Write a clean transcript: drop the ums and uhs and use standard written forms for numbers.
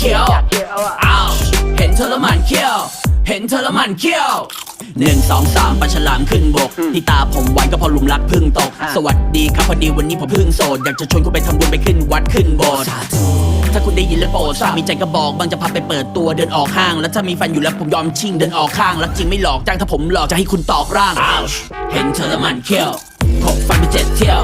เคี้ยวอ้าวเห็นเธอแล้วมันเคี้ยวเห็นเธอแล้วมันเคี้ยว1 2 3ปลาฉลามขึ้นบกที่ตาผมไว้ก็พอหลุมรักพึ่งตกสวัสดีครับพอดีวันนี้ผมพึ่งโสดอยากจะชวนคุณไปทำบุญไปขึ้นวัดขึ้นโบสถ์ถ้าคุณได้ยินแล้วโปรดทราบมีใจก็บอกบางจะพาไปเปิดตัวเดินออกห้างแล้วถ้ามีแฟนอยู่แล้วผมยอมชิ่งเดินออกข้างรักจริงไม่หลอกจ้างถ้าผมหลอกจะให้คุณตอกร่างเห็นเธอแล้วมันเคี้ยวถกฟันไป7 เที่ยว